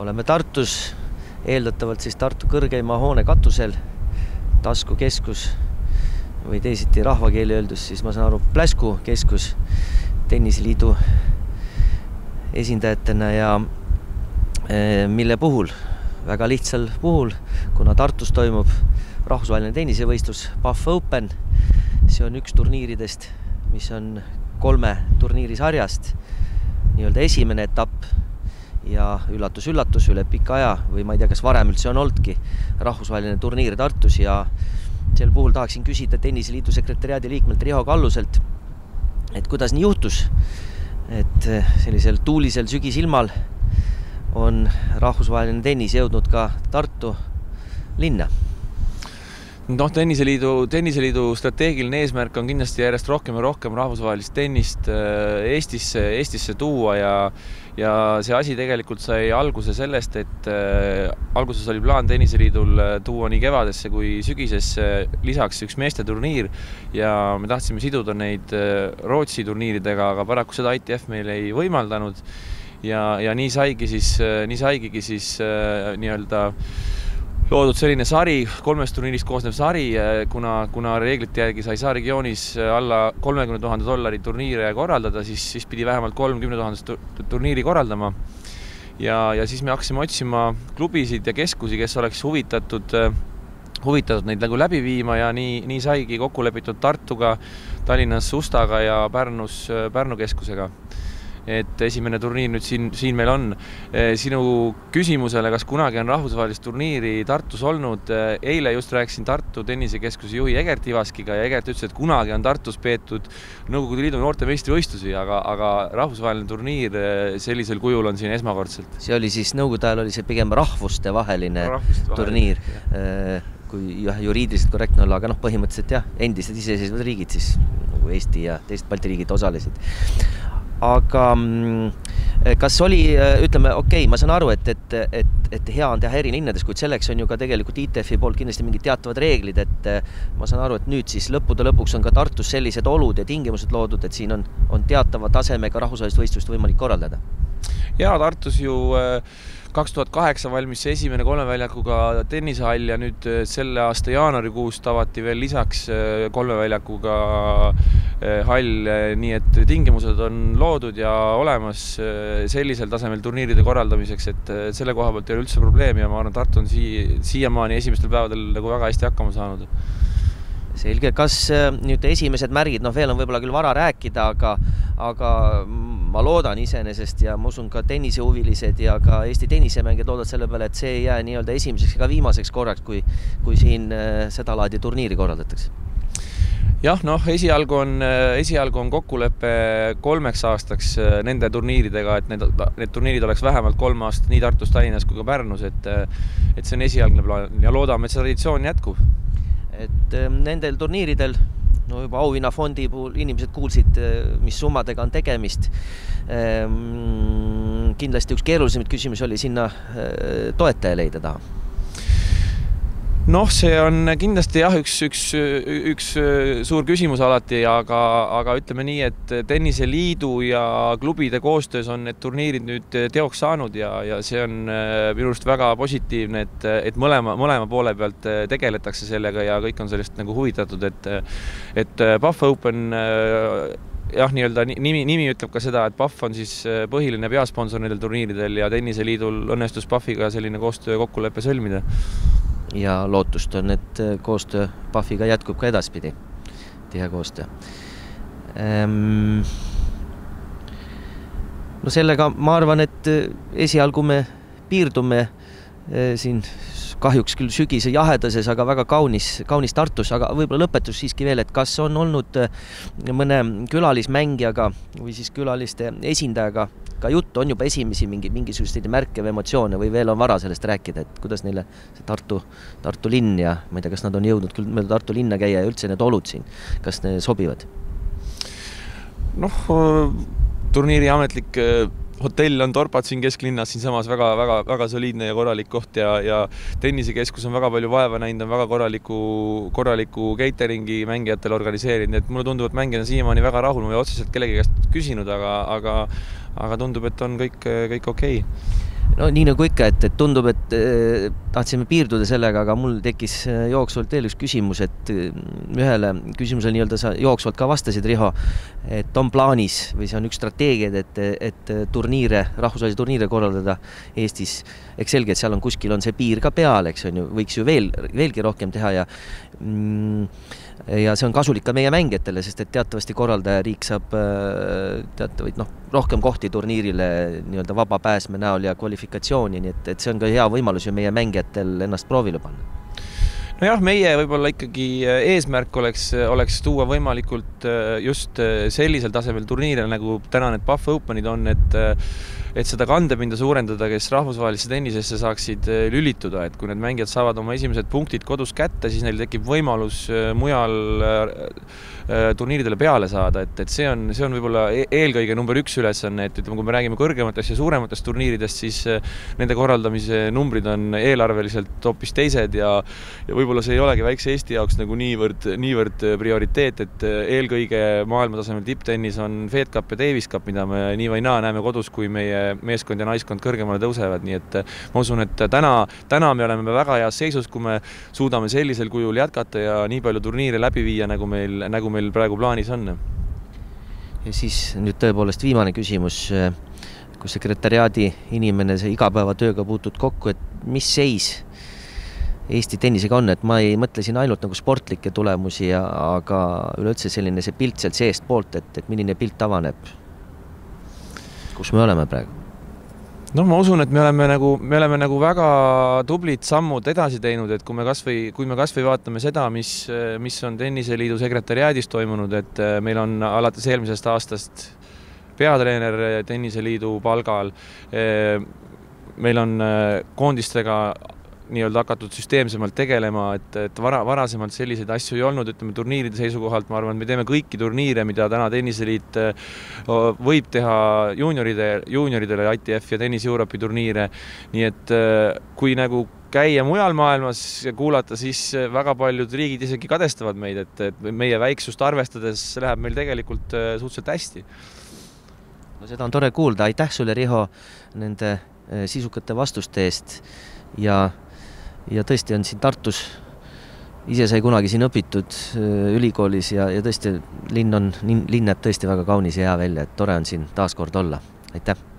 Oleme Tartus, eeldatavalt siis Tartu kõrgeima hoone katusel, Tasku keskus või teisiti rahvakeeli öeldus, siis ma saan aru Pläsku keskus tenniseliidu esindajatena ja mille puhul, väga lihtsal puhul, kuna Tartus toimub rahvusvaheline tennisevõistlus PAF Open, see on üks turniiridest, mis on 3 turniirisarjast, nii-öelda esimene etapp ja üllatus üle pika aja või ma ei tea, kas varem üldse on oldki rahvusvaheline turniir Tartus ja sel puhul tahaksin küsida tenniseliidu sekretariaadi liikmelt Riho Kalluselt, et kuidas nii juhtus, et sellisel tuulisel sügisilmal on rahvusvaheline tennis jõudnud ka Tartu linna. Tenniseliidu strateegiline eesmärk on kindlasti järjest rohkem ja rohkem rahvusvahelist tennist Eestisse tuua ja see asi tegelikult sai alguse sellest, et alguses oli plaan tenniseliidul tuua nii kevadesse kui sügisesse lisaks üks meesteturniir ja me tahtsime siduda neid Rootsi turniiridega, aga paraku seda ITF meil ei võimaldanud ja nii saigigi siis nii-öelda loodud selline sari, 3 turniirist koosnev sari, kuna reeglite järgi sai saarigioonis alla $30,000 turniire korraldada, siis pidi vähemalt 30,000 turniiri korraldama. Ja siis me hakkasime otsima klubisid ja keskusi, kes oleks huvitatud neid nagu läbi viima ja nii saigi kokku lepitud Tartuga, Tallinnas Sustaga ja Pärnu keskusega. Et esimene turniir nüüd siin meil on. Sinu küsimusele, kas kunagi on rahvusvahelist turniiri Tartus olnud, eile just rääkisin Tartu tennisekeskuse juhi Egert Ivaskiga ja Egert ütles, et kunagi on Tartus peetud Nõukogude Liidu noorte meistrivõistlusi, aga rahvusvaheline turniir sellisel kujul on siin esmakordselt. See oli siis Nõukogude ajal oli see pigem rahvustevaheline turniir, kui juriidiliselt korrektne olla, aga põhimõtteliselt jah, endised iseseisvad riigid siis, nagu Eesti ja teised Balti riigid osalesid. Aga kas oli, ütleme, okei, ma saan aru, et hea on teha eri linnades, kuid selleks on ju ka tegelikult ITF-i poolt kindlasti mingid teatavad reeglid, et ma saan aru, et nüüd siis lõppude lõpuks on ka Tartus sellised olud ja tingimused loodud, et siin on teatava tasemega rahvusvahelist võistlust võimalik korraldada. Ja Tartus ju 2008 valmis see esimene 3 väljakuga tennisehall ja nüüd selle aasta jaanuarikuust avati veel lisaks 3 väljakuga hall, nii et tingimused on loodud ja olemas sellisel tasemel turniiride korraldamiseks, et selle koha pealt ei ole üldse probleemi ja ma arvan, Tartu on siiamaani esimestel päevadel nagu väga hästi hakkama saanud. Selge, kas nüüd esimesed märgid, veel on võib-olla küll vara rääkida, aga ma loodan iseenesest ja ma usun ka tennisehuvilised ja ka Eesti tennisemängijad loodavad selle peale, et see ei jää nii-öelda esimeseks ega viimaseks korraks, kui siin seda laadi turniiri korraldatakse. Jah, esialgu on kokkulepe 3 aastaks nende turniiridega, et need turniirid oleks vähemalt 3 aastat nii Tartus, Tallinnas kui ka Pärnus, et see on esialgne plaan ja loodame, et see traditsioon jätkub. Et nendel turniiridel, juba auhinnafondi puhul inimesed kuulsid, mis summadega on tegemist. Kindlasti üks keerulisemaid küsimus oli sinna toetaja leida taha. See on kindlasti jah, üks suur küsimus alati, aga ütleme nii, et tenniseliidu ja klubide koostöös on need turniirid nüüd teoks saanud ja see on minu arust väga positiivne, et mõlema poole pealt tegeletakse sellega ja kõik on sellest nagu huvitatud, et PAF Open jah, nii-öelda nimi ütleb ka seda, et PAF on siis põhiline peasponsor nendel turniiridel ja tenniseliidul õnnestus PAF-iga selline koostöö kokkuleppe sõlmida. Ja lootust on, et koostöö PAF-iga jätkub ka edaspidi, tihe koostöö. Sellega ma arvan, et esialgu me piirdume siin kahjuks küll sügise jahedases, aga väga kaunis Tartus, aga võib-olla lõpetus siiski veel, et kas on olnud mõne külalismängijaga või siis külaliste esindajaga ka jutt, on juba esimesi mingisuguseid märke või emotsioone või veel on vara sellest rääkida, et kuidas neile see Tartu linn ja ma ei tea, kas nad on jõudnud küll mööda Tartu linna käia ja üldse need olud siin, kas need sobivad? Turniiri ametlik hotell on Torpat siin kesklinnas, siin samas väga soliidne ja korralik koht ja tennisekeskus on väga palju vaeva näinud, on väga korraliku cateringi mängijatele organiseerinud, et mulle tundub, et mängijad on siiamaani väga rahul, ma ei otseselt kellegi käest küsinud, aga tundub, et on kõik okei. No nii nagu ikka, et tundub, et tahtsime piirduda sellega, aga mul tekkis jooksvalt veel üks küsimus, et ühele küsimusele nii-öelda sa jooksvalt ka vastasid, Riho, et on plaanis või see on üks strateegiad, et turniire, rahvusvahelisi turniire korraldada Eestis. Eks selge, et seal on kuskil on see piir ka peal, eks on ju, võiks ju veelgi rohkem teha ja see on kasulik ka meie mängijatele, sest et teatavasti korraldajariik saab teatavaid rohkem kohti turniirile nii-öelda vaba pääsme näol ja kvalifikatsiooni, nii et see on ka hea võimalus ju meie mängijatel ennast proovile panna. Nojah, meie võib-olla ikkagi eesmärk oleks tuua võimalikult just sellisel tasemel turniire, nagu täna need Paf Openid on, et seda kandepinda suurendada, kes rahvusvahelisse tennisesse saaksid lülituda, et kui need mängijad saavad oma esimesed punktid kodus kätte, siis neil tekib võimalus mujal turniiridele peale saada, et see on võib-olla eelkõige number 1 ülesanne, et ütleme, kui me räägime kõrgematest ja suurematest turniiridest, siis nende korraldamise numbrid on eelarveliselt hoopis teised ja võib-olla see ei olegi väikse Eesti jaoks nagu niivõrd prioriteet, et eelkõige maailmatasemel tipptennis on Fed Cup ja Davis Cup, mida me nii või naa näeme kodus, kui meie meeskond ja naiskond kõrgemale tõusevad, nii et ma usun, et täna me oleme väga heas seisus, kui me suudame sellisel kujul jätkata ja nii palju turniire läbi viia, nagu meil praegu plaanis on. Ja siis nüüd tõepoolest viimane küsimus, kus sekretariaadi inimene see igapäevatööga puutud kokku, et mis seis Eesti tennisega on, et ma ei mõtle siin ainult nagu sportlikke tulemusi, aga üleüldse selline see pilt sealt seest poolt, et milline pilt avaneb, kus me oleme praegu? No ma usun, et me oleme nagu väga tublid sammud edasi teinud, et kui me kasvõi vaatame seda, mis on Tenniseliidu sekretariaadis toimunud, et meil on alates eelmisest aastast peatreener Tenniseliidu palgal, meil on koondistega nii-öelda hakatud süsteemsemalt tegelema, et varasemalt selliseid asju ei olnud, ütleme turniiride seisukohalt, ma arvan, et me teeme kõiki turniire, mida täna Tenniseliit võib teha juunioridele ITF ja Tennis Europe'i turniire, nii et kui nagu käia mujal maailmas ja kuulata, siis väga paljud riigid isegi kadestavad meid, et meie väiksust arvestades läheb meil tegelikult suhteliselt hästi. No seda on tore kuulda, aitäh sulle, Riho, nende sisukate vastuste eest ja tõesti on siin Tartus, ise sai kunagi siin õpitud ülikoolis ja tõesti linn näeb tõesti väga kaunis ja hea välja, et tore on siin taas kord olla. Aitäh!